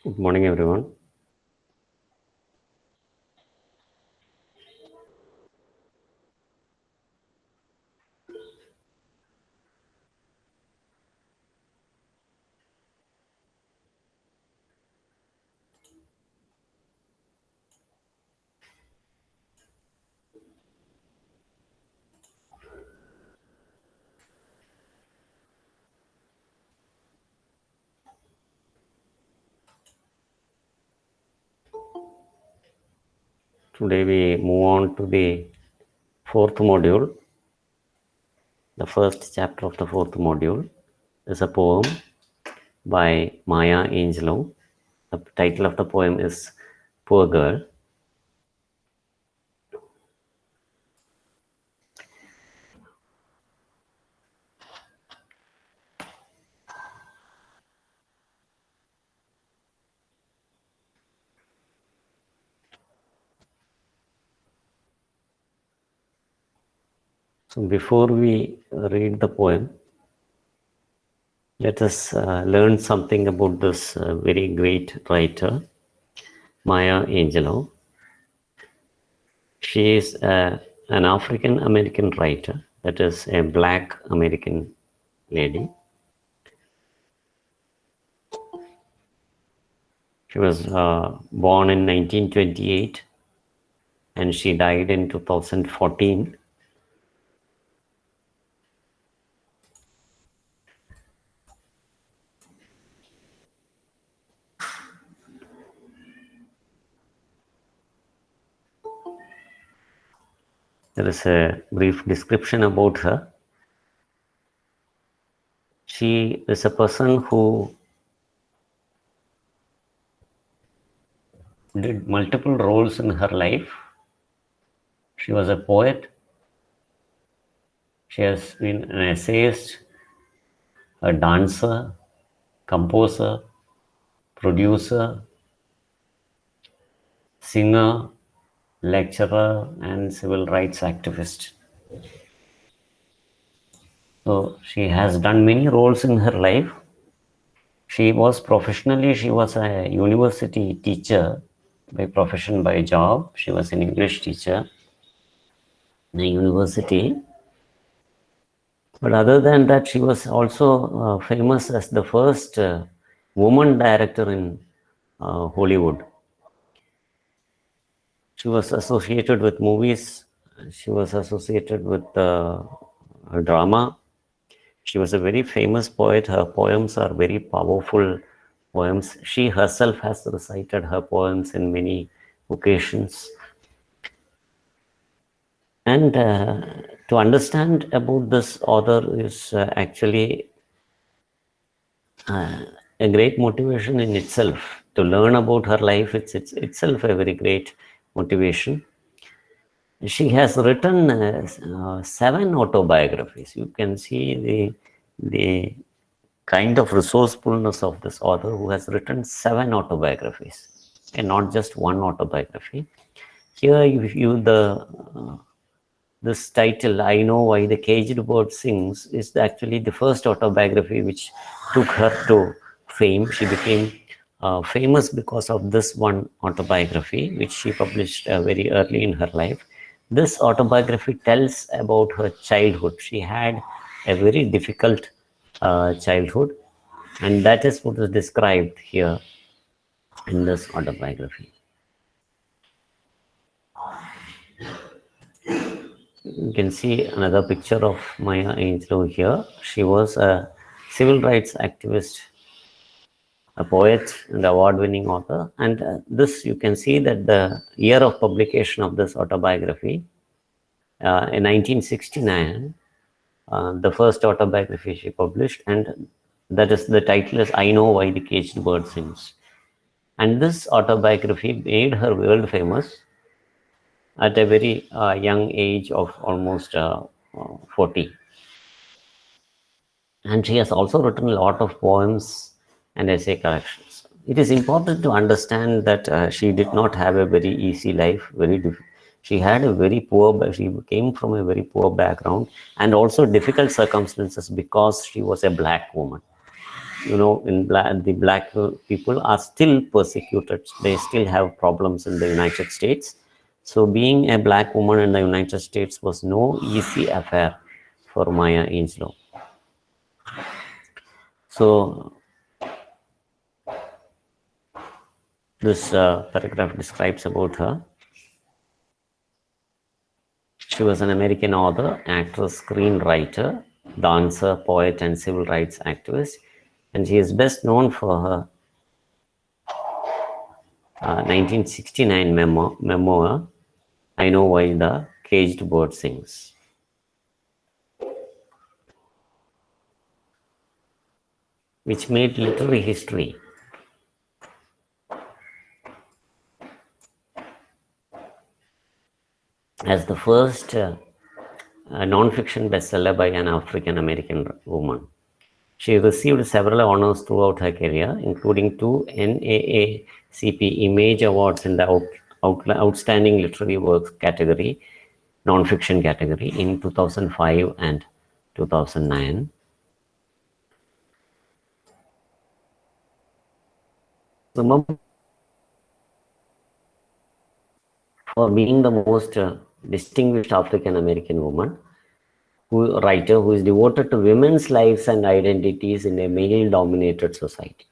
Good morning, everyone. Today we move on to the fourth module. The first chapter of the fourth module is a poem by Maya Angelou. The title of the poem is Poor Girl. So before we read the poem, let us learn something about this very great writer, Maya Angelou. She is an African American writer, that is a black American lady. She was born in 1928 and she died in 2014. There is a brief description about her. She is a person who did multiple roles in her life. She was a poet. She has been an essayist, a dancer, composer, producer, singer, lecturer, and civil rights activist. So she has done many roles in her life. She was a university teacher by profession, by job. She was an English teacher in a university. But other than that, she was also famous as the first woman director in Hollywood. She was associated with movies. She was associated with drama. She was a very famous poet. Her poems are very powerful poems. She herself has recited her poems in many occasions. And to understand about this author is actually a great motivation in itself. To learn about her life, it's itself a very great motivation. She has written 7 autobiographies. You can see the kind of resourcefulness of this author, who has written 7 autobiographies and not just one autobiography. Here this title, I Know Why the Caged Bird Sings, is actually the first autobiography which took her to fame. She became famous because of this one autobiography which she published very early in her life. This autobiography tells about her childhood. She had a very difficult childhood, and that is what is described here in this autobiography. You can see another picture of Maya Angelou here. She was a civil rights activist, a poet, and award-winning author. And this, you can see that the year of publication of this autobiography, in 1969, the first autobiography she published, and that is, the title is I Know Why the Caged Bird Sings. And this autobiography made her world famous at a very young age of almost 40. And she has also written a lot of poems and essay collections. It is important to understand that she did not have a very easy life. She had a very poor. She came from a very poor background and also difficult circumstances because she was a black woman. the black people are still persecuted. They still have problems in the United States. So being a black woman in the United States was no easy affair for Maya Angelou. So this paragraph describes about her. She was an American author, actress, screenwriter, dancer, poet, and civil rights activist. And she is best known for her 1969 memoir, I Know Why the Caged Bird Sings, which made literary history. As the first non-fiction bestseller by an African-American woman. She received several honors throughout her career, including 2 NAACP Image Awards in the Outstanding Literary Works category, non-fiction category, in 2005 and 2009. Remember, for being the most distinguished African-American woman, writer who is devoted to women's lives and identities in a male-dominated society.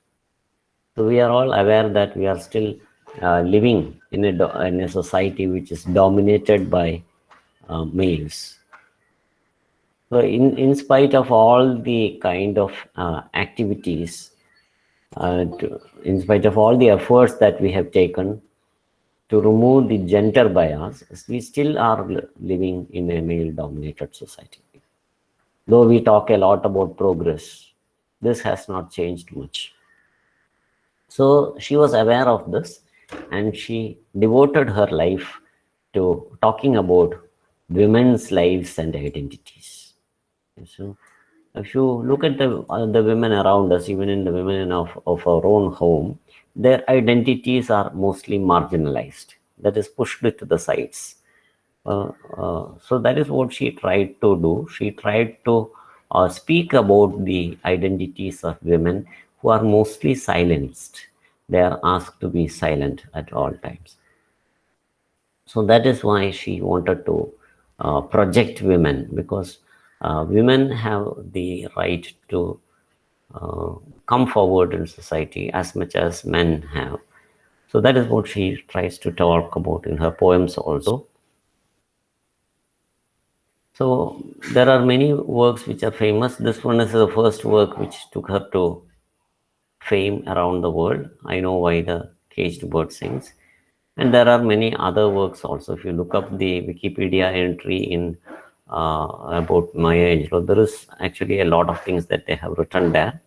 So we are all aware that we are still living in a society which is dominated by males. So in spite of all the kind of activities, in spite of all the efforts that we have taken to remove the gender bias, we still are living in a male-dominated society. Though we talk a lot about progress, this has not changed much. So she was aware of this, and she devoted her life to talking about women's lives and identities. So if you look at the women around us, even in the women of our own home, their identities are mostly marginalized. That is pushed to the sides. So that is what she tried to do. She tried to speak about the identities of women who are mostly silenced. They are asked to be silent at all times. So that is why she wanted to project women, because women have the right to come forward in society as much as men have. So that is what she tries to talk about in her poems also. So there are many works which are famous. This one is the first work which took her to fame around the world. I Know Why the Caged Bird Sings. And there are many other works also. If you look up the Wikipedia entry in about Maya Angelou, there is actually a lot of things that they have written there.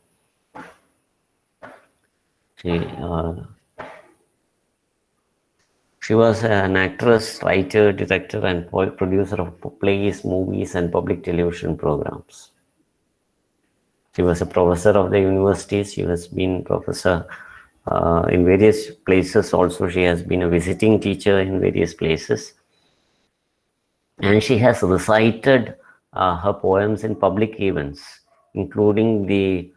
She was an actress, writer, director, and producer of plays, movies, and public television programs. She was a professor of the universities. She has been professor in various places. Also, she has been a visiting teacher in various places. And she has recited her poems in public events, including the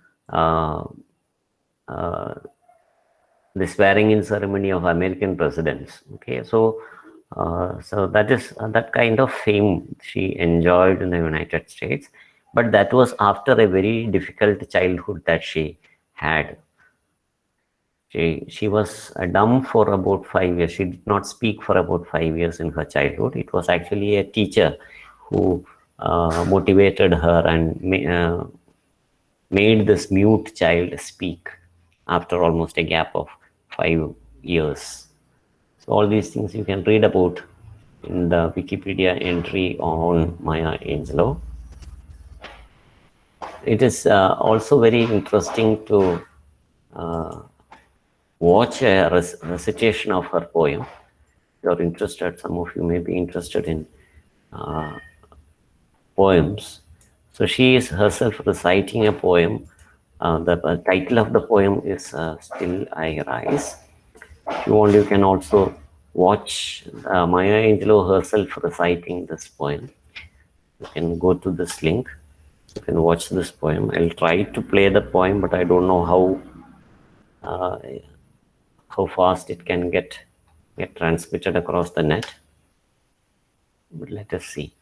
swearing-in ceremony of American presidents. Okay, so that is that kind of fame she enjoyed in the United States, but that was after a very difficult childhood that she had. She was dumb for about 5 years. She did not speak for about 5 years in her childhood. It was actually a teacher who motivated her and made this mute child speak after almost a gap of 5 years. So all these things you can read about in the Wikipedia entry on Maya Angelou. It is also very interesting to watch a recitation of her poem. If you're interested, some of you may be interested in poems. So she is herself reciting a poem. The title of the poem is Still I Rise. If you want, you can also watch Maya Angelou herself reciting this poem. You can go to this link. You can watch this poem. I'll try to play the poem, but I don't know uh, how fast it can get transmitted across the net. But let us see.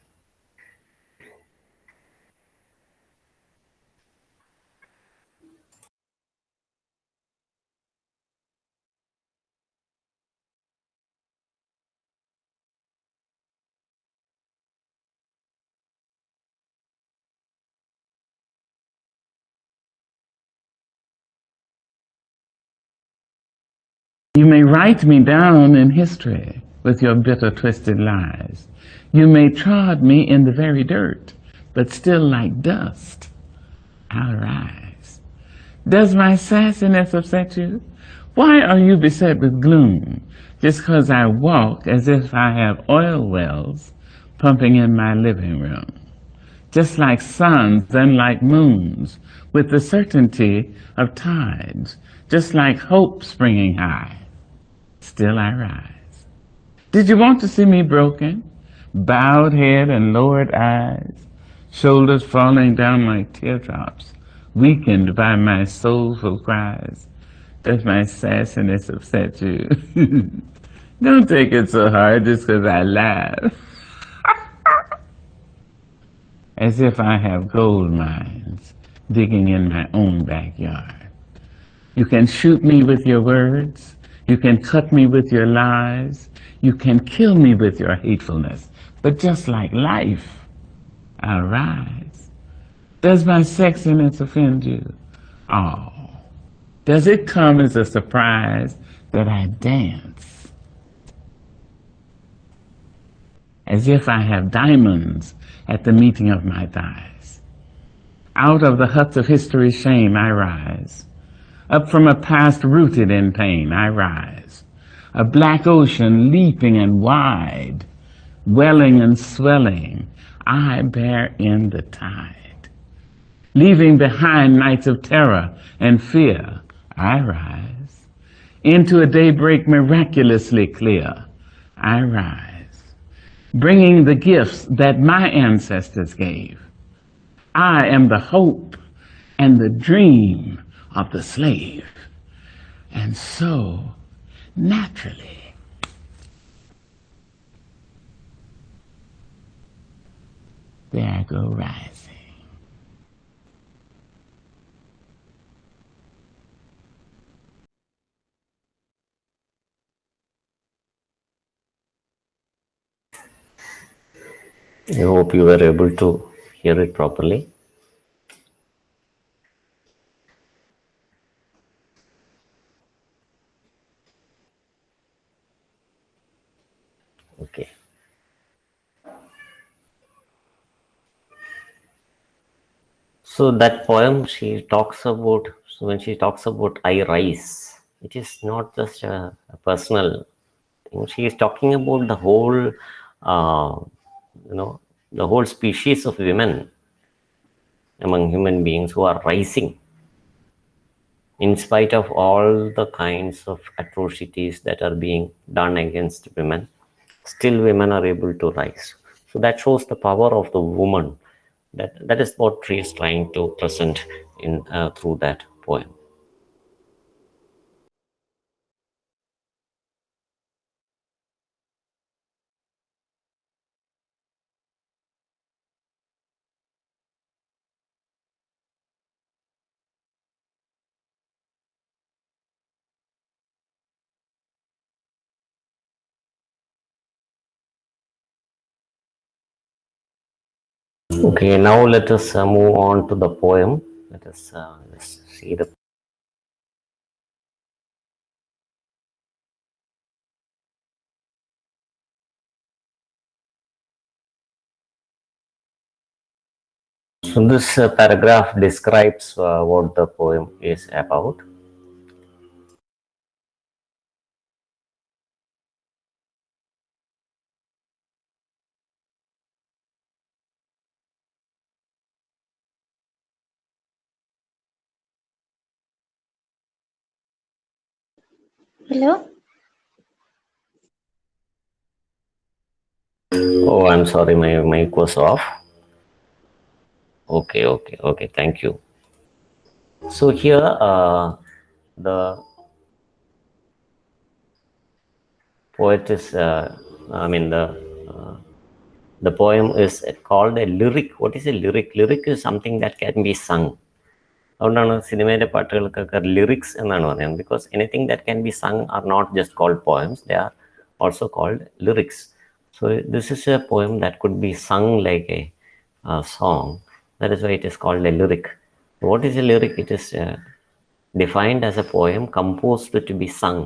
You may write me down in history with your bitter, twisted lies. You may trod me in the very dirt, but still like dust, I'll rise. Does my sassiness upset you? Why are you beset with gloom? Just 'cause I walk as if I have oil wells pumping in my living room. Just like suns and like moons, with the certainty of tides, just like hope springing high, still I rise. Did you want to see me broken? Bowed head and lowered eyes, shoulders falling down like teardrops, weakened by my soulful cries. Does my sassiness upset you? Don't take it so hard just 'cause I laugh, as if I have gold mines digging in my own backyard. You can shoot me with your words. You can cut me with your lies. You can kill me with your hatefulness. But just like life, I'll rise. Does my sexiness offend you? Oh, does it come as a surprise that I dance as if I have diamonds at the meeting of my thighs? Out of the huts of history's shame I rise. Up from a past rooted in pain, I rise. A black ocean leaping and wide, welling and swelling, I bear in the tide. Leaving behind nights of terror and fear, I rise. Into a daybreak miraculously clear, I rise. Bringing the gifts that my ancestors gave. I am the hope and the dream of the slave. And so, naturally, there I go rising. I hope you were able to hear it properly. Okay. So that poem she talks about, so when she talks about I rise, it is not just a personal thing. She is talking about the whole, uh, you know, the whole species of women among human beings who are rising in spite of all the kinds of atrocities that are being done against women. Still women are able to rise. So that shows the power of the woman. That is what she is trying to present in through that poem. Okay, now let us move on to the poem. Let us let's see the. So this paragraph describes what the poem is about. Hello? Oh, I'm sorry, my mic was off. Okay. Thank you. So here, the poet is, the poem is called a lyric. What is a lyric? Lyric is something that can be sung. അതുകൊണ്ടാണ് സിനിമയിലെ പാട്ടുകൾക്കൊക്കെ lyrics എന്നാണ് പറയുന്നത്. Because anything that can be sung are not just called poems, they are also called lyrics. So this is a poem that could be sung like a song. That is why it is called a lyric. What is a lyric? It is defined as a poem composed to be sung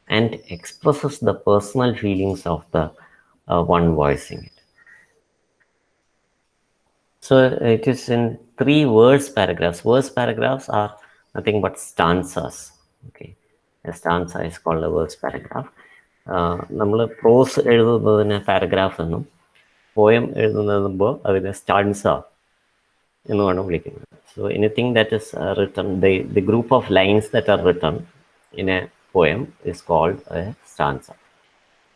and expresses the personal feelings of the one voicing it. So it is in 3 verse paragraphs. Verse paragraphs are nothing but stanzas. Okay, a stanza is called a verse paragraph. നമ്മൾ പ്രോസ് എഴുതുന്നതിന് paragraph എന്നും poem എഴുതുന്നതുമ്പോൾ അതിനെ stanza എന്നുമാണ് വിളിക്കുന്നത്. So anything that is written, the group of lines that are written in a poem is called a stanza.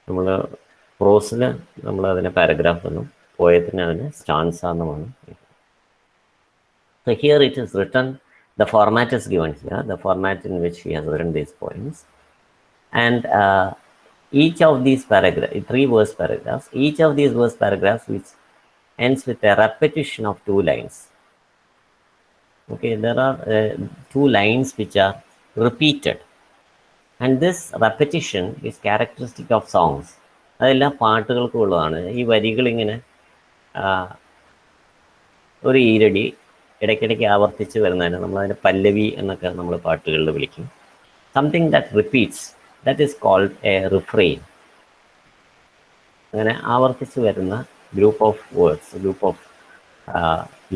നമ്മൾ പ്രോസിൽ നമ്മൾ അതിനെ paragraph എന്നും പോയത്തിന് അതിനെ സ്റ്റാൻസ എന്നുമാണ്. So here it is written, the format is given here, the format in which he has written these poems. And each of these paragraphs, 3 verse paragraphs, each of these verse paragraphs which ends with a repetition of 2 lines. Okay, there are 2 lines which are repeated. And this repetition is characteristic of songs. അതെല്ലാം പാട്ടുകൾക്കും ഉള്ളതാണ്. ഈ വരികളിങ്ങനെ ഒരു ഈരടി ഇടയ്ക്കിടയ്ക്ക് ആവർത്തിച്ച് വരുന്നതിന് നമ്മളതിനെ പല്ലവി എന്നൊക്കെ നമ്മൾ പാട്ടുകളിൽ വിളിക്കും. Something that repeats, that is called a refrain. അങ്ങനെ ആവർത്തിച്ച് വരുന്ന group of words, group of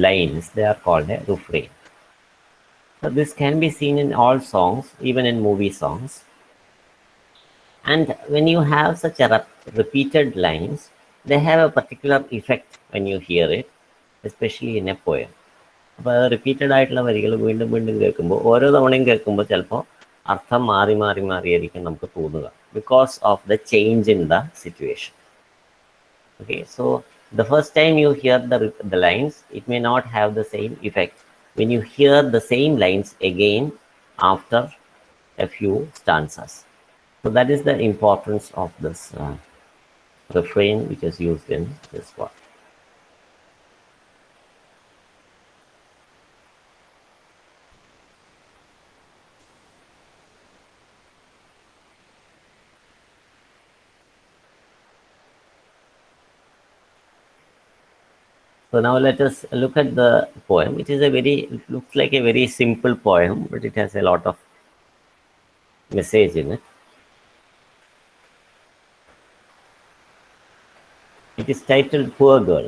lines, they are called a refrain. So this can be seen in all songs, even in movie songs. And when you have such a repeated lines, they have a particular effect when you hear it, especially in a poem. അപ്പോൾ repeated ആയിട്ടുള്ള വരികൾ വീണ്ടും വീണ്ടും കേൾക്കുമ്പോൾ, ഓരോ തവണയും കേൾക്കുമ്പോൾ ചിലപ്പോൾ അർത്ഥം മാറിയായിരിക്കും നമുക്ക് തോന്നുക, because of the change in the situation. Okay, so the first time you hear the lines, it may not have the same effect when you hear the same lines again after a few stanzas. So that is the importance of this refrain which is used in this work. So now let us look at the poem. It looks like a very simple poem, but it has a lot of message in it. It is titled Poor Girl.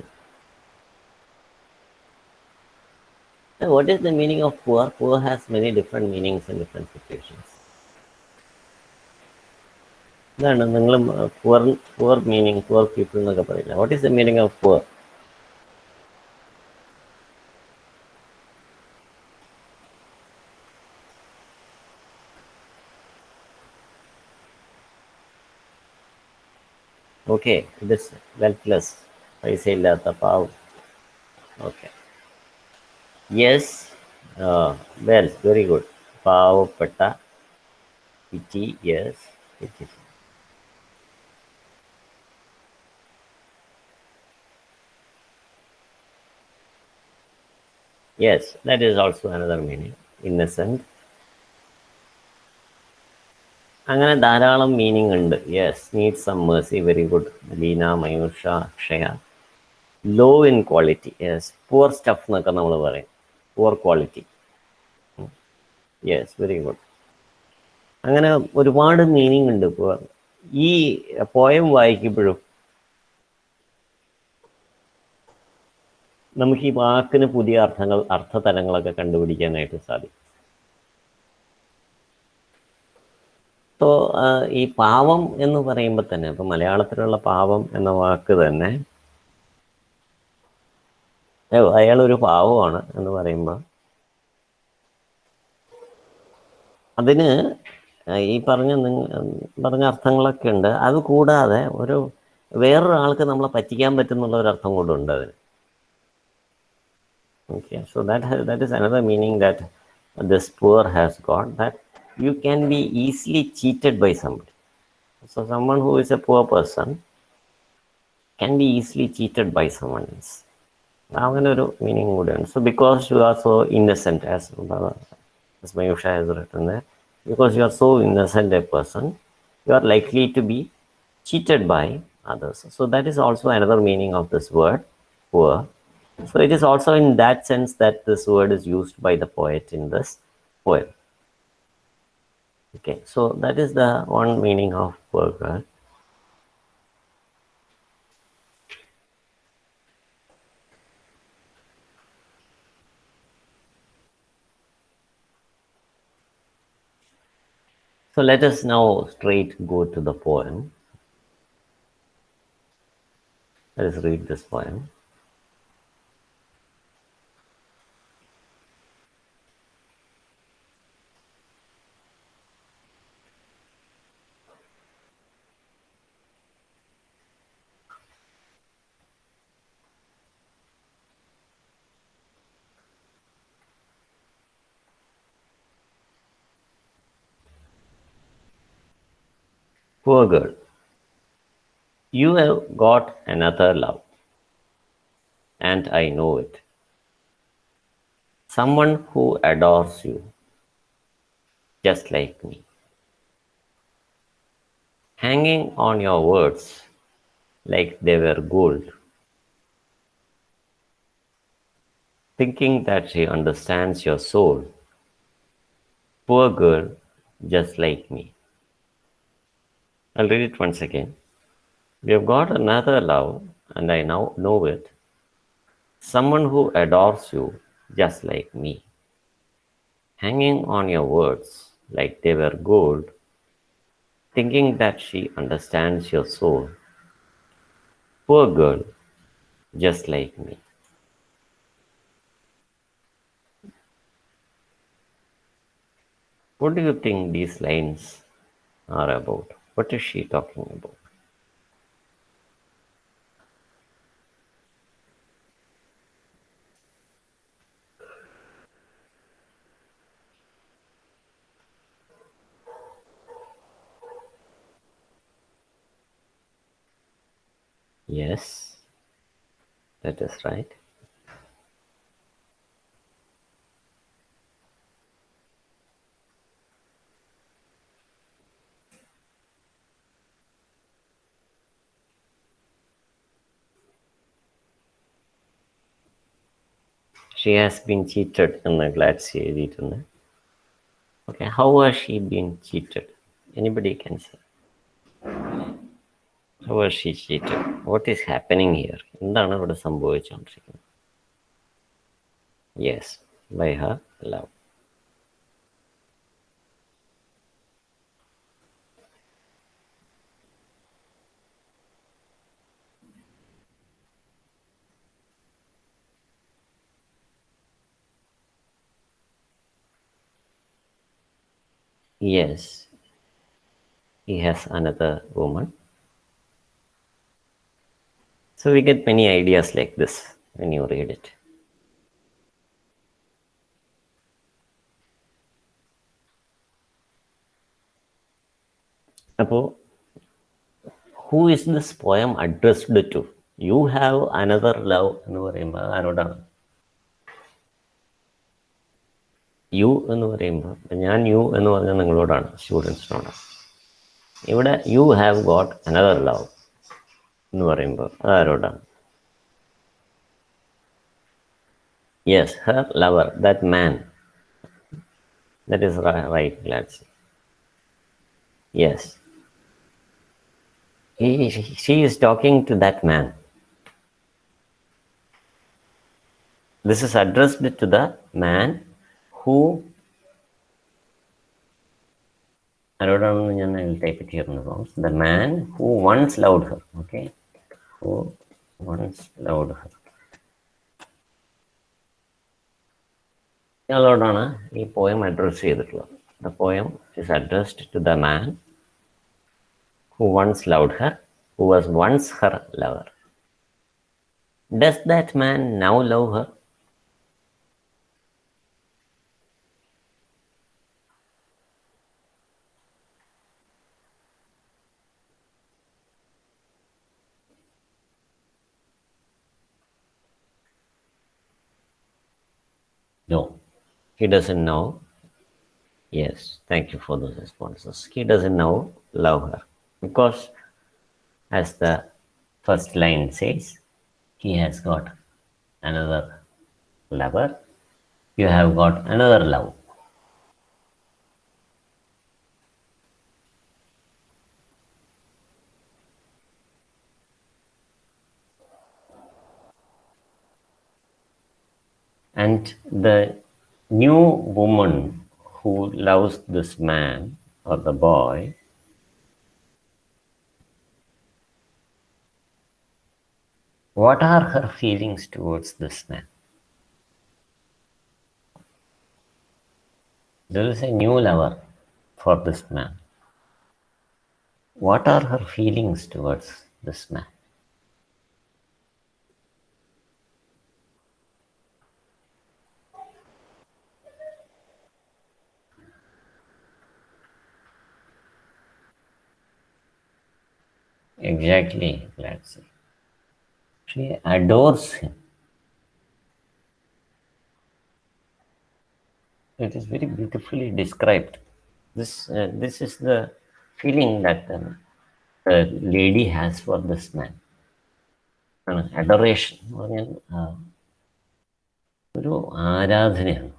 So what is the meaning of poor? Poor has many different meanings in different situations. Poor meaning, poor people. What is the meaning of poor? Okay, this wealthless. പൈസ ഇല്ലാത്ത പാവം. Okay. Yes, well, very good. പാവപ്പെട്ട, pity, yes, pity. Yes, that is also another meaning. Innocent. അങ്ങനെ ധാരാളം meaning ഉണ്ട്. Yes, need some mercy, very good. Leena, Mayusha, Akshaya. Low in quality, yes. Poor stuff എന്നൊക്കെ നമ്മൾ പറയും, poor quality. Yes, very good. അങ്ങനെ ഒരുപാട് meaning ഉണ്ട്. ഈ പോയം വായിക്കുമ്പോഴും നമുക്ക് ഈ വാക്കിന് പുതിയ അർത്ഥതലങ്ങളൊക്കെ കണ്ടുപിടിക്കാനായിട്ട് സാധിക്കും. അപ്പോൾ ഈ പാവം എന്ന് പറയുമ്പോൾ തന്നെ, ഇപ്പം മലയാളത്തിലുള്ള പാവം എന്ന വാക്ക് തന്നെ അയാളൊരു പാവമാണ് എന്ന് പറയുമ്പോൾ അതിന് ഈ പറഞ്ഞ അർത്ഥങ്ങളൊക്കെ ഉണ്ട്. അത് കൂടാതെ വേറൊരാൾക്ക് നമ്മളെ പറ്റിക്കാൻ പറ്റുന്നുള്ള ഒരർത്ഥം കൊണ്ടുണ്ട് അതിന്. Okay, so that is another meaning that this poor has got, that you can be easily cheated by somebody. So someone who is a poor person can be easily cheated by someone else. അങ്ങനെ ഒരു meaning കൂടെയാണ്. So because you are so innocent, as Mayusha has written there, because you are so innocent a person, you are likely to be cheated by others. So that is also another meaning of this word, poor. So it is also in that sense that this word is used by the poet in this poem. Okay, so that is the one meaning of poor girl. So let us now straight go to the poem. Let us read this poem. Poor girl, you have got another love, and I know it. Someone who adores you, just like me. Hanging on your words like they were gold, thinking that she understands your soul. Poor girl, just like me. I'll read it once again. We have got another love, and I now know it. Someone who adores you, just like me. Hanging on your words like they were gold, thinking that she understands your soul. Poor girl, just like me. What do you think these lines are about? What is she talking about? Yes, that is right. She has been cheated എന്ന് ഗ്ലാഡ്സി എഴുതിയിട്ടുണ്ട്. Okay, how has she been cheated? Anybody can say. How was she cheated? What is happening here? എന്താണ് ഇവിടെ സംഭവിച്ചുകൊണ്ടിരിക്കുന്നത്? Yes, by her love. Yes, he has another woman. So we get many ideas like this when you read it. അപ്പോൾ who is this poem addressed to? You have another love എന്ന് പറയുമ്പോൾ ആരോടാണ്? U എന്ന് പറയുമ്പോൾ ഞാൻ U എന്ന് പറഞ്ഞാൽ നിങ്ങളോടാണ്, സ്റ്റുഡൻസിനോടാണ്. ഇവിടെ you have got another love എന്ന് പറയുമ്പോൾ അതാരോടാണ്? Yes, her lover, that man. That is right, Gladstone. Yes. She is talking to that man. This is addressed to the man who, I will type it here in the box. The man who once loved her. Okay. Who once loved her. ഇയാളോടാണ് ഈ poem address ചെയ്തിട്ടുള്ളത്. The poem is addressed to the man who once loved her, who was once her lover. Does that man now love her? No, he doesn't know. Yes, thank you for those responses. He doesn't now love her because, as the first line says, he has got another lover. You have got another love. And the new woman who loves this man or the boy, what are her feelings towards this man? There is a new lover for this man. What are her feelings towards this man? Exactly, let's see. She adores him. It is very beautifully described. This is the feeling that the lady has for this man. Adoration എന്ന് പറഞ്ഞാൽ ഒരു ആരാധനയാണ്.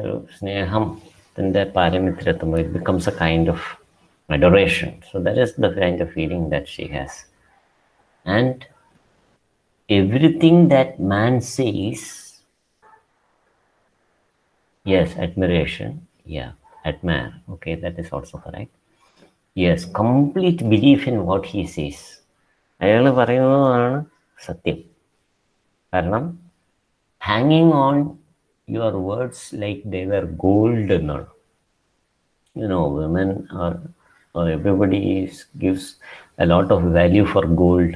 ഒരു സ്നേഹത്തിൻ്റെ പാരമ്യത്തിലെത്തുമ്പോൾ it becomes a kind of adoration. So that is the kind of feeling that she has. And everything that man says, yes, admiration, yeah, admire, okay, that is also correct. Yes, complete belief in what he says. അയാൾ പറയുന്നതാണ് സത്യം. കാരണം ഹാങ്ങിങ് on your words like they were gold എന്നാണ്. Women are, or everybody gives a lot of value for gold.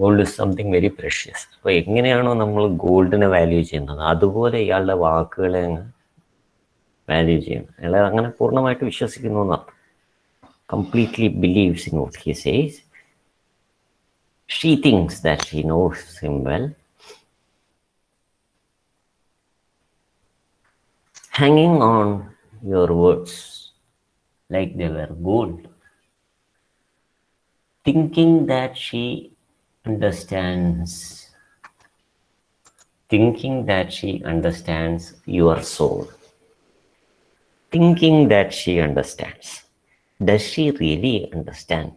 Gold is something very precious. അപ്പോൾ എങ്ങനെയാണോ നമ്മൾ ഗോൾഡിനെ value ചെയ്യുന്നത്, അതുപോലെ ഇയാളുടെ വാക്കുകളെ വാല്യൂ ചെയ്യണം. അയാൾ അങ്ങനെ പൂർണ്ണമായിട്ട് വിശ്വസിക്കുന്നു എന്നർത്ഥം. Completely believes in what he says. She thinks that she knows him well. Hanging on your words like they were gold. Thinking that she understands. Thinking that she understands your soul. Thinking that she understands. Does she really understand?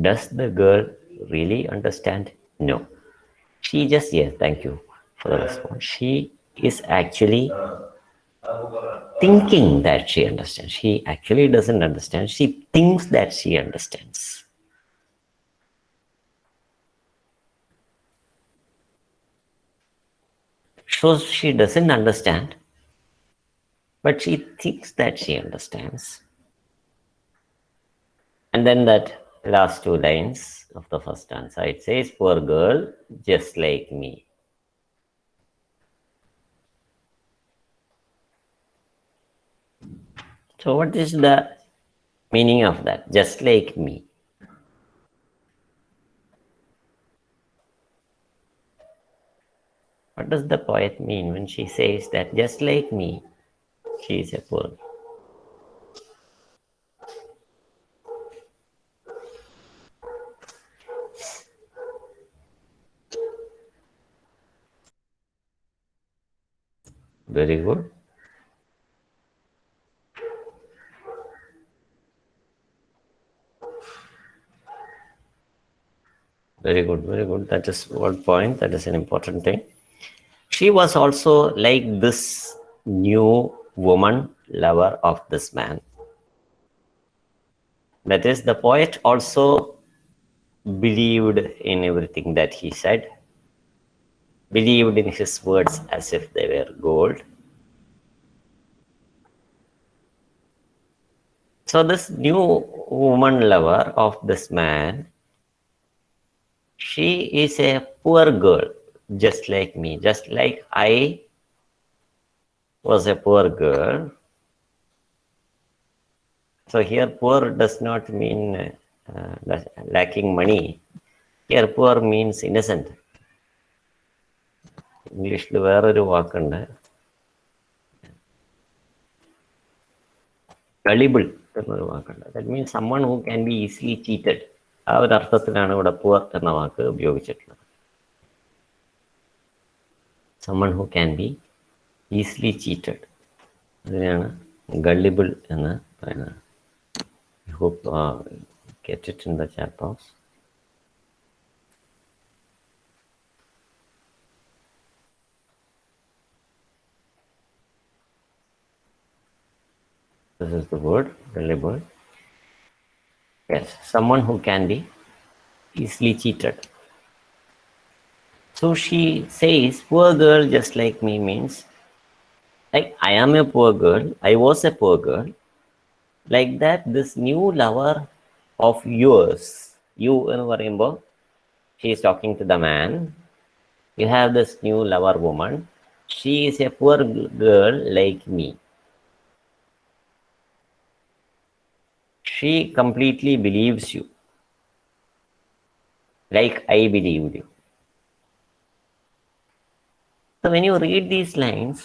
Does the girl really understand? No. She just, yes, thank you for the response. She is actually thinking that she understands. She actually doesn't understand. She thinks that she understands. So she doesn't understand, but she thinks that she understands. And then that last two lines of the first stanza, it says, poor girl, just like me. So what is the meaning of that? Just like me. What does the poet mean when she says that just like me, she is a poor girl? Very good. Very good, very good. That is one point. That is an important thing. She was also like this new woman lover of this man. That is, the poet also believed in everything that he said, believed in his words as if they were gold. So this new woman lover of this man, she is a poor girl, just like me, just like I was a poor girl. So here poor does not mean lacking money. Here poor means innocent. ഇംഗ്ലീഷിൽ വേറൊരു വാക്കുണ്ട്, gullible എന്നൊരു വാക്കുണ്ട്. That means someone who can be easily cheated. ആ ഒരു അർത്ഥത്തിലാണ് ഇവിടെ poor എന്ന വാക്ക് ഉപയോഗിച്ചിട്ടുള്ളത്. Someone who can be easily cheated, അതിനെയാണ് ഗള്ളിബിൾ എന്ന് പറയുന്നത്. I hope get it in the chat box. This is the word, gullible. Yes, someone who can be easily cheated. So she says, poor girl just like me means, like I am a poor girl, I was a poor girl. Like that, this new lover of yours, you എന്ന് പറയുമ്പോൾ she is talking to the man. You have this new lover woman. She is a poor girl like me. She completely believes you, like I believed you. So when you read these lines,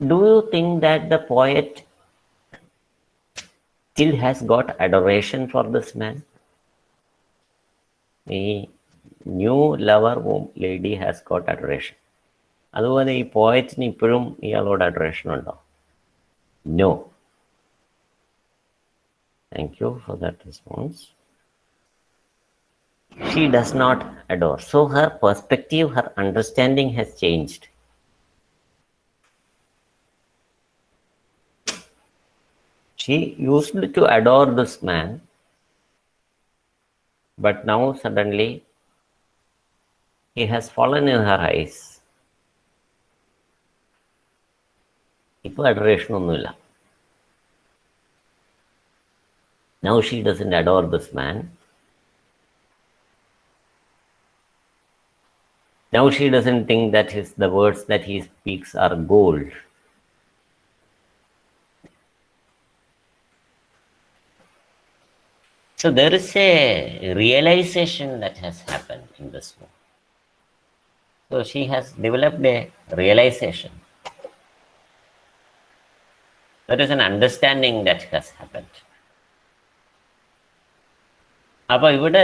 do you think that the poet still has got adoration for this man? The new lover lady has got adoration. അതുപോലെ ഈ പോയറ്റിന് ഇപ്പോഴും ഇയാളോട് adoration ഉണ്ടോ? No. Thank you for that response. She does not adore. So her perspective, her understanding has changed. She used to adore this man, but now suddenly he has fallen in her eyes. ഇപ്പോൾ adoration ഒന്നുമില്ല. Now she doesn't adore this man. Now she doesn't think that the words that he speaks are gold. So there is a realization that has happened in this book. So she has developed a realization. There is an understanding that has happened. അപ്പോൾ ഇവിടെ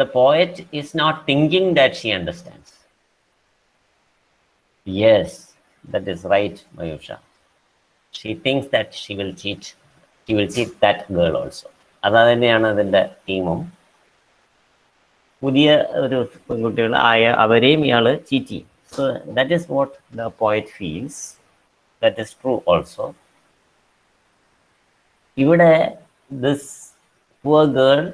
the poet is not thinking that she understands. Yes, that is right, Mayusha. She thinks that she will cheat that girl also. അത് തന്നെയാണ് അതിൻ്റെ തീമും. പുതിയ ഒരു പെൺകുട്ടികൾ ആയ അവരെയും ഇയാൾ ചീറ്റ് ചെയ്യും. So that is what the poet feels. That is true also. ഇവിടെ this poor girl,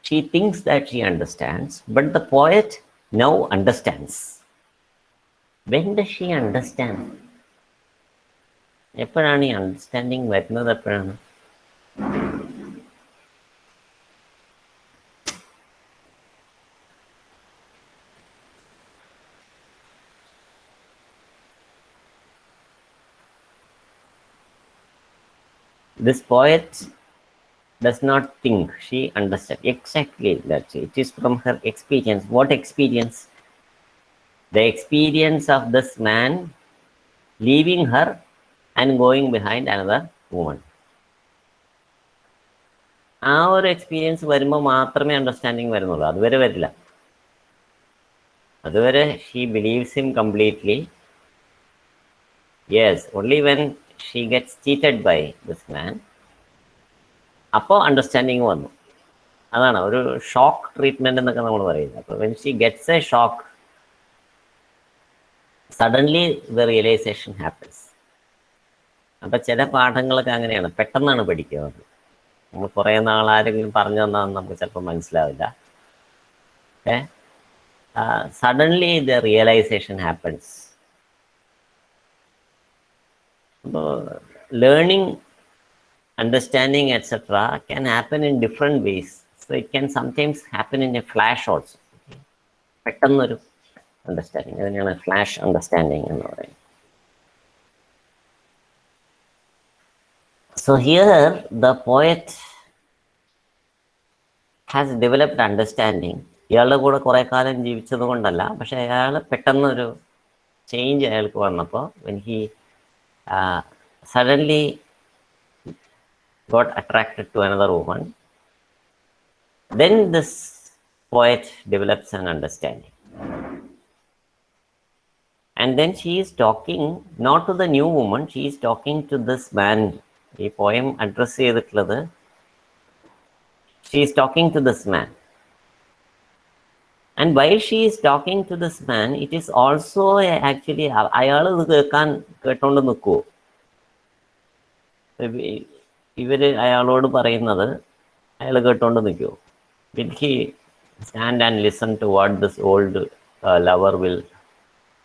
she thinks that she understands, but the poet now understands. When does she understand? എപ്പോഴാണ് ഈ അണ്ടർസ്റ്റാൻഡിങ് വരുന്നത്? എപ്പോഴാണ്? This poet does not think, she understands. Exactly, that's it. It is from her experience. What experience? The experience of this man leaving her and going behind another woman. ആ ഒരു experience വരുമ്പോൾ മാത്രമേ understanding വരുന്നുള്ളൂ. അതുവരെ വരില്ല. അതുവരെ she believes him completely. Yes, only when she gets cheated by this man, അപ്പോൾ understanding വന്നു. അതാണ് ഒരു ഷോക്ക് ട്രീറ്റ്മെന്റ് എന്നൊക്കെ നമ്മൾ പറയുന്നത്. അപ്പോൾ when she gets a shock, suddenly the realisation happens. അപ്പം ചില പാഠങ്ങളൊക്കെ അങ്ങനെയാണ്, പെട്ടെന്നാണ് പഠിക്കുന്നത്. നമ്മൾ കുറേ നാൾ ആരെങ്കിലും പറഞ്ഞു തന്നാൽ നമുക്ക് ചിലപ്പോൾ മനസ്സിലാവില്ല. Suddenly the realisation happens. അപ്പോൾ learning, understanding, etc., can happen in different ways. So it can sometimes happen in a flash also. പെട്ടെന്നൊരു അണ്ടർസ്റ്റാൻഡിങ്, അതിനാണ് ഫ്ലാഷ് അണ്ടർസ്റ്റാൻഡിങ് എന്ന് പറയുന്നത്. So here the poet has developed understanding. ഇയാളുടെ കൂടെ കുറെ കാലം ജീവിച്ചത് കൊണ്ടല്ല, പക്ഷെ അയാൾ പെട്ടെന്നൊരു ചേഞ്ച് അയാൾക്ക് വന്നപ്പോൾ when he suddenly got attracted to another woman, then this poet develops an understanding. And then she is talking not to the new woman, she is talking to this man. ഈ poem address ചെയ്തിട്ടുള്ളത്, she is talking to this man. And while she is talking to this man, it is also actually അയാൾ ഇത് കേട്ടോണ്ട് നിൽക്കുവോ? ഇവര് അയാളോട് പറയുന്നത് അയാൾ കേട്ടോണ്ട് നിൽക്കുവോ? Will he stand and listen to what this old lover will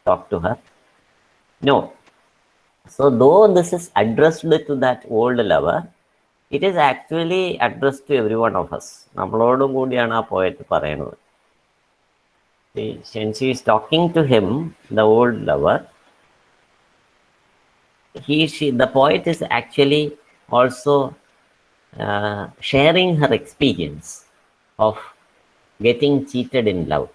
talk to her? No. So though this is addressed to that old lover, it is actually addressed to every one of us. നമ്മളോടും കൂടിയാണ് ആ poet പറയുന്നത്. When she is talking to him, the old lover, the poet is actually also sharing her experience of getting cheated in love.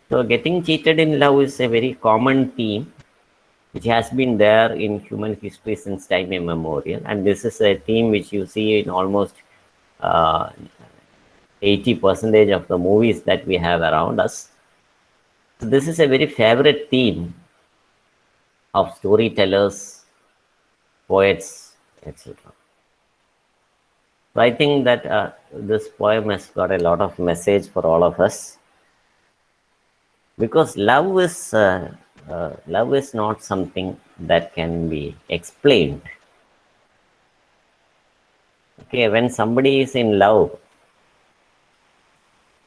So getting cheated in love is a very common theme which has been there in human history since time immemorial, and this is a theme which you see in almost 80% of the movies that we have around us. So this is a very favorite theme of storytellers, poets, etc. So I think that this poem has got a lot of message for all of us, because love is not something that can be explained. Okay, when somebody is in love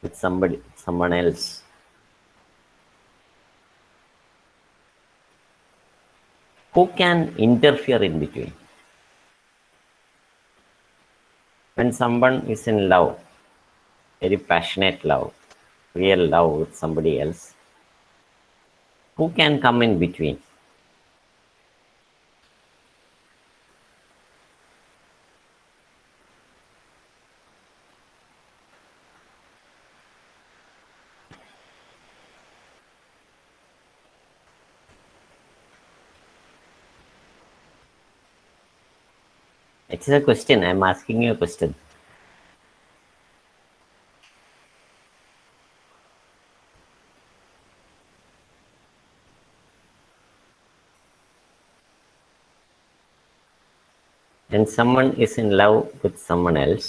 with someone else, who can interfere in between? When someone is in love, very passionate love, real love with somebody else, who can come in between? It's a question. I'm asking you a question. When someone is in love with someone else,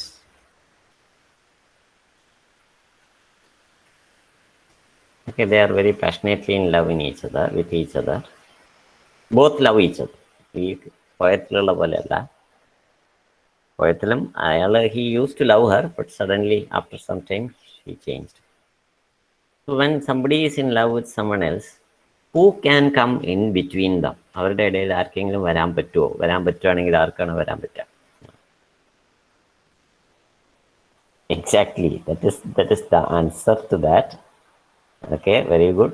okay, they are very passionately in love in each other, with each other. Both love each other. ഈ പോയത്തിലുള്ള പോലെയല്ല. പോയത്തിലും he used to love her, but suddenly after some time she changed. So when somebody is in love with someone else, who can come in between them? അവരുടെ ഇടയിൽ ആർക്കെങ്കിലും വരാൻ പറ്റുമോ? വരാൻ പറ്റുവാണെങ്കിൽ ആർക്കാണ് വരാൻ പറ്റുക? Exactly. That is the answer to that. Okay, very good.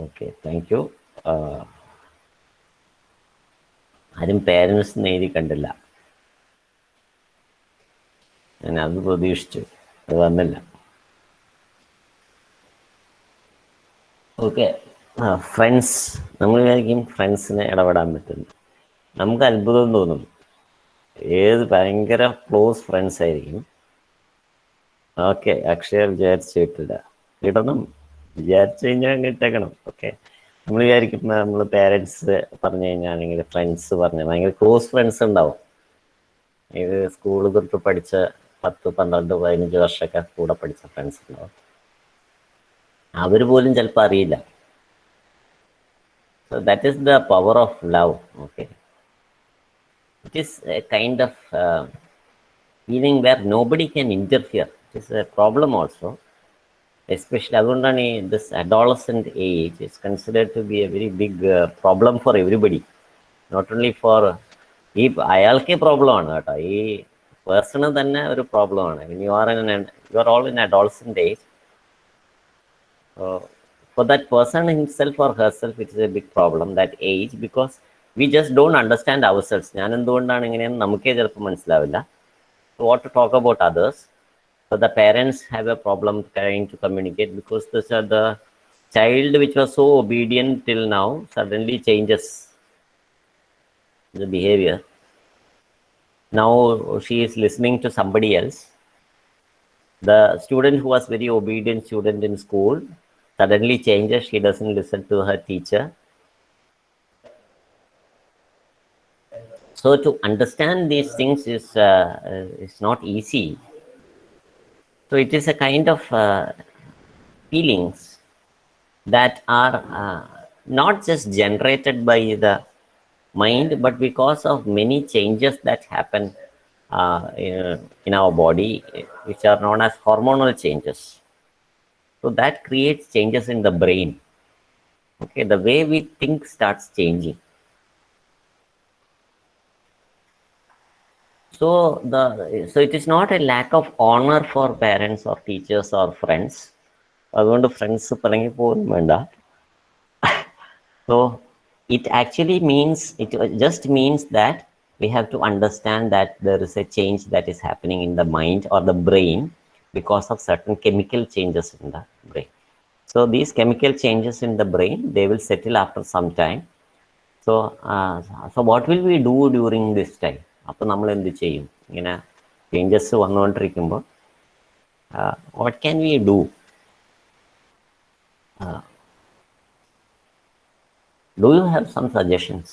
Okay, thank you. ആരും പേരൻസ് എഴുതി കണ്ടില്ല. ഞാൻ അത് പ്രതീക്ഷിച്ചു, അത് വന്നില്ല. Okay, friends. നമ്മൾ വിചാരിക്കും ഫ്രണ്ട്സിനെ ഇടപെടാൻ പറ്റുന്നു. നമുക്ക് അത്ഭുതം തോന്നും. ഏത് ഭയങ്കര ക്ലോസ് ഫ്രണ്ട്സ് ആയിരിക്കും. ഓക്കെ, അക്ഷയ വിചാരിച്ചിട്ടില്ല, ഇടണം, വിചാരിച്ചു കഴിഞ്ഞാൽ ഇട്ടേക്കണം. ഓക്കെ, നമ്മൾ വിചാരിക്കും നമ്മൾ പേരൻസ് പറഞ്ഞു കഴിഞ്ഞാൽ, അല്ലെങ്കിൽ ഫ്രണ്ട്സ് പറഞ്ഞാൽ ഭയങ്കര ക്ലോസ് ഫ്രണ്ട്സ് ഉണ്ടാവും. ഇത് സ്കൂൾ തൊട്ട് പഠിച്ച 10, 12, 15 വർഷമൊക്കെ കൂടെ പഠിച്ച ഫ്രണ്ട്സ് ഉണ്ടാവും. അവർ പോലും ചിലപ്പോൾ അറിയില്ല. So that is the power of love. Okay, it is a kind of feeling where nobody can interfere. It is a problem also, especially അതുകൊണ്ടാണ് this adolescent age is considered to be a very big problem for everybody, not only for ഈ അയാൾക്കേ problem ആണ് കേട്ടോ, ഈ person തന്നെ ഒരു പ്രോബ്ലമാണ്. you are all in adolescent age. For that person himself or herself, it is a big problem, that age, because we just don't understand ourselves. ഞാൻ എന്തുകൊണ്ടാണ് ഇങ്ങനെയെന്ന് നമുക്കേ ചിലപ്പോൾ മനസ്സിലാവില്ല. So what to talk about others? So the parents have a problem trying to communicate, because the child which was so obedient till now suddenly changes the behavior. Now she is listening to somebody else. The student who was very obedient student in school suddenly changes. She doesn't listen to her teacher. So to understand these things is not easy. So it is a kind of feelings that are not just generated by the mind, but because of many changes that happen in our body, which are known as hormonal changes. So that creates changes in the brain. Okay, the way we think starts changing. So it is not a lack of honor for parents or teachers or friends. അതുകൊണ്ട് friends പിണങ്ങി പോകുന്നു വേണ്ട. So it actually means, it just means that we have to understand that there is a change that is happening in the mind or the brain because of certain chemical changes in the brain. So these chemical changes in the brain, they will settle after some time. So what will we do during this time? അപ്പോൾ നമ്മൾ എന്ത് ചെയ്യും? ഇങ്ങനെ changes വന്നുകൊണ്ടിരിക്കുമ്പോൾ what can we do? Do you have some suggestions?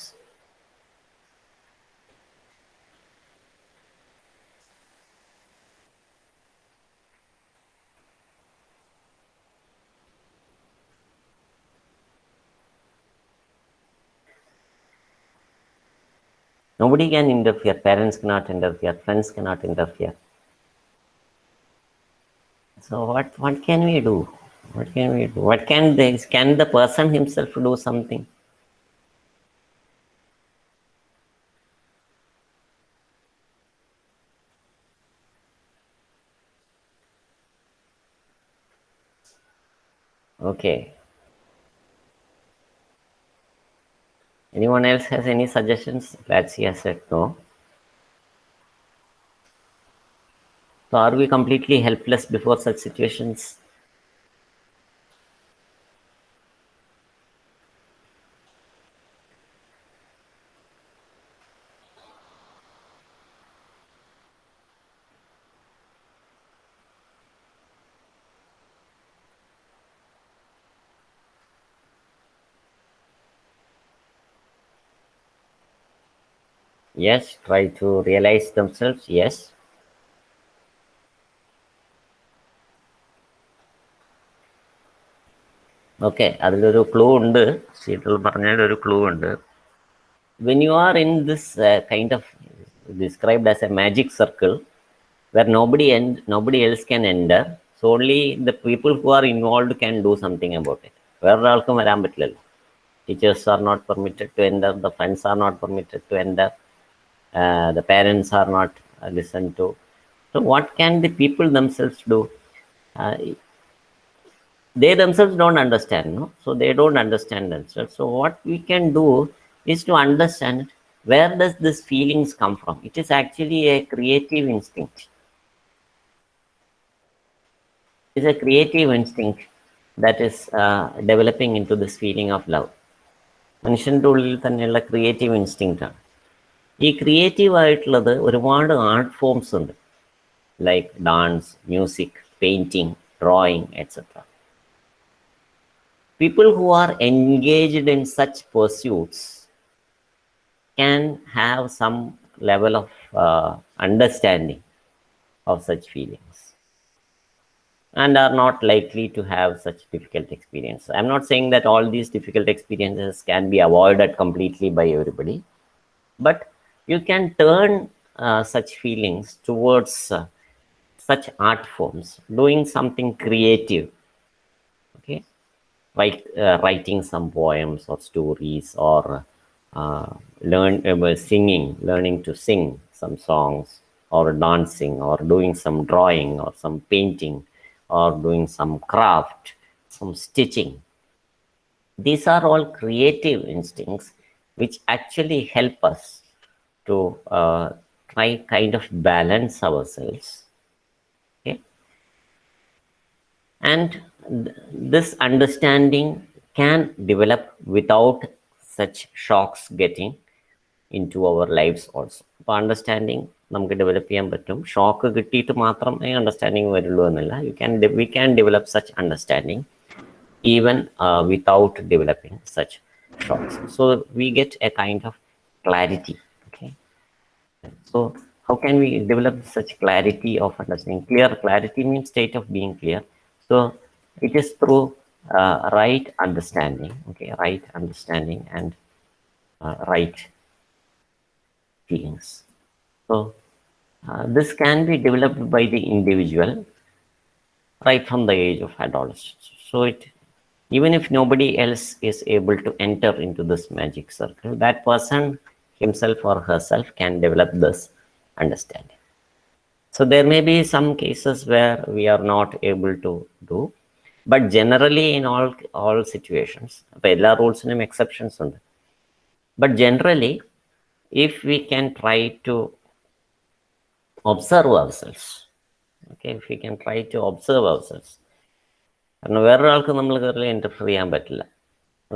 Nobody can interfere. Parents cannot interfere. Friends cannot interfere. So what can we do? What can we do? What can the person himself do something? Okay. Anyone else has any suggestions? Let's see. I said no. So are we completely helpless before such situations? Yes, try to realize themselves. Yes. Okay, അതിലൊരു clue ഉണ്ട്. ഷീറ്റിൽ പറഞ്ഞതിലൊരു clue ഉണ്ട്. When you are in this kind of described as a magic circle where nobody else can enter, so only the people who are involved can do something about it. വേറൊരാൾക്കും വരാൻ പറ്റില്ലല്ലോ. Teachers are not permitted to enter, the friends are not permitted to enter, the parents are not listened to. So what can the people themselves do? They themselves don't understand, no? So they don't understand themselves. So what we can do is to understand, where does this feelings come from? It is actually a creative instinct. It is a creative instinct that is developing into this feeling of love. മനുഷ്യൻ്റെ ഉള്ളിൽ തന്നെയുള്ള creative instinct ആണ്. ഈ creative ആയിട്ടുള്ളത് ഒരുപാട് art forms ഉണ്ട്, like dance, music, painting, drawing, etc. People who are engaged in such pursuits can have some level of understanding of such feelings and are not likely to have such difficult experiences. I'm not saying that all these difficult experiences can be avoided completely by everybody, but you can turn such feelings towards such art forms, doing something creative. Okay, like writing some poems or stories, or learning to sing some songs, or dancing, or doing some drawing, or some painting, or doing some craft, some stitching. These are all creative instincts which actually help us to try kind of balance ourselves. Okay? And this understanding can develop without such shocks getting into our lives also. അപ്പോൾ understanding നമുക്ക് develop ചെയ്യാൻ പറ്റും. Shock കിട്ടിയിട്ട് മാത്രമേ understanding വരുള്ളൂ എന്നല്ല. We can develop such understanding even without developing such shocks. So we get a kind of clarity. Okay. So how can we develop such clarity of understanding? Clear clarity means state of being clear. So it is through right understanding. Okay, right understanding and right feelings. So this can be developed by the individual right from the age of adolescence. So even if nobody else is able to enter into this magic circle, that person himself or herself can develop this understanding. So there may be some cases where we are not able to do, but generally in all situations, എല്ലാ റൂൾസിനും exceptions ഉണ്ട്. But generally, if we can try to observe ourselves, okay, if we can try to observe ourselves, കാരണം വേറൊരാൾക്ക് നമ്മൾ കയറി interfere ചെയ്യാൻ പറ്റില്ല,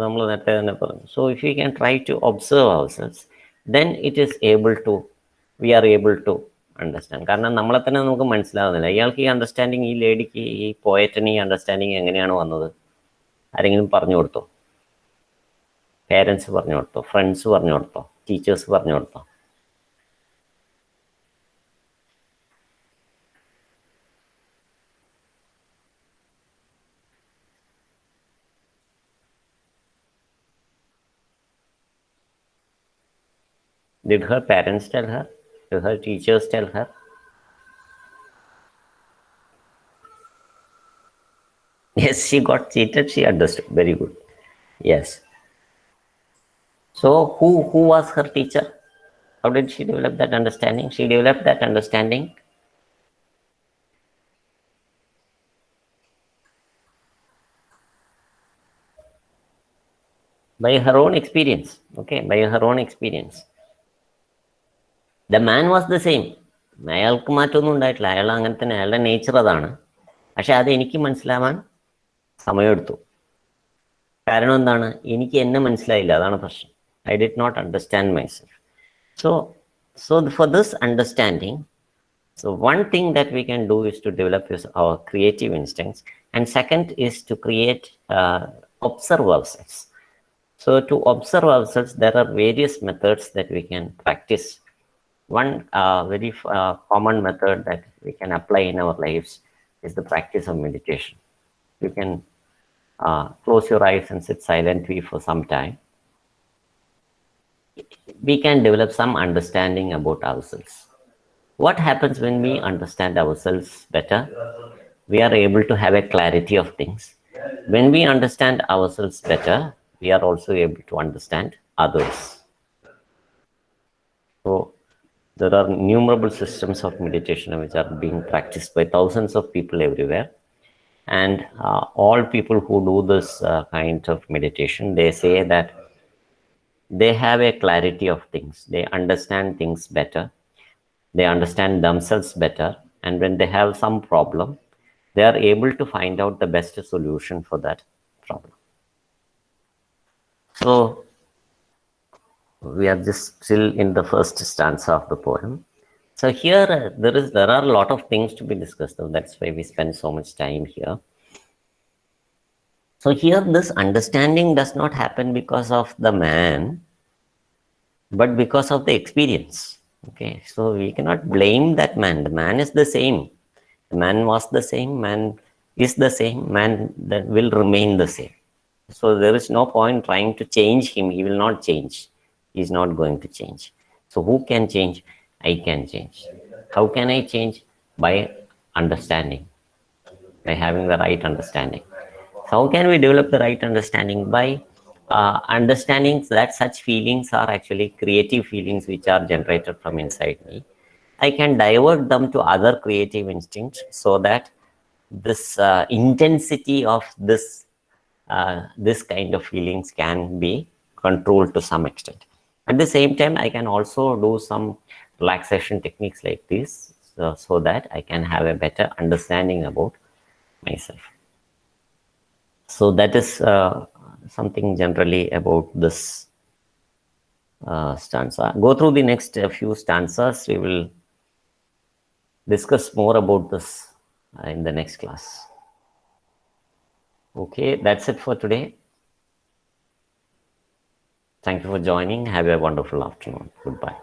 നമ്മൾ നേരത്തെ തന്നെ പറഞ്ഞു. So if you can try to observe ourselves, then it is able to we are able to understand. കാരണം നമ്മളെ തന്നെ നമുക്ക് മനസ്സിലാവുന്നില്ല, ഇയാൾക്ക് ഈ അണ്ടർസ്റ്റാൻഡിങ്, ഈ ലേഡിക്ക് ഈ പോയറ്റിന് ഈ അണ്ടർസ്റ്റാൻഡിങ് എങ്ങനെയാണ് വന്നത്? ആരെങ്കിലും പറഞ്ഞു കൊടുത്തോ? പേരൻസ് പറഞ്ഞു കൊടുത്തോ? ഫ്രണ്ട്സ് പറഞ്ഞു കൊടുത്തോ? ടീച്ചേഴ്സ് പറഞ്ഞു കൊടുത്തോ? Did her parents tell her? Did her teachers tell her? Yes, she got cheated, she understood. Very good. Yes. So who was her teacher? How did she develop that understanding? She developed that understanding by her own experience. Okay, by her own experience. The man was the same. അയാൾക്ക് മാറ്റമൊന്നും ഉണ്ടായിട്ടില്ല, അയാൾ അങ്ങനെ തന്നെ, അയാളുടെ nature അതാണ്. പക്ഷെ അത് എനിക്ക് മനസ്സിലാവാൻ സമയമെടുത്തു. കാരണം എന്താണ്? എനിക്ക് എന്നെ മനസ്സിലായില്ല, അതാണ് പ്രശ്നം. I did not understand myself. So for this understanding, so one thing that we can do is to develop our creative instincts, and second is to create observe ourselves. So to observe ourselves, there are various methods that we can practice. One very common method that we can apply in our lives is the practice of meditation. You can close your eyes and sit silently for some time. We can develop some understanding about ourselves. What happens when we understand ourselves better? We are able to have a clarity of things. When we understand ourselves better, we are also able to understand others. So there are innumerable systems of meditation which are being practiced by thousands of people everywhere. And all people who do this kind of meditation, they say that they have a clarity of things. They understand things better. They understand themselves better. And when they have some problem, they are able to find out the best solution for that problem. So we are just still in the first stanza of the poem. So here there are a lot of things to be discussed. So that's why we spend so much time here. So here this understanding does not happen because of the man, but because of the experience. Okay, so we cannot blame that man. The man is the same. The man was the same. Man is the same. Man that will remain the same. So there is no point trying to change him. He will not change. He is not going to change. So who can change? I can change. How can I change? By understanding, by having the right understanding. So how can we develop the right understanding? By understanding that such feelings are actually creative feelings which are generated from inside me. I can divert them to other creative instincts so that this intensity of this this kind of feelings can be controlled to some extent. At the same time, I can also do some relaxation techniques like this, so that I can have a better understanding about myself. So that is something generally about this stanza. Go through the next few stanzas. We will discuss more about this in the next class. Okay, that's it for today. Thank you for joining. Have a wonderful afternoon. Goodbye.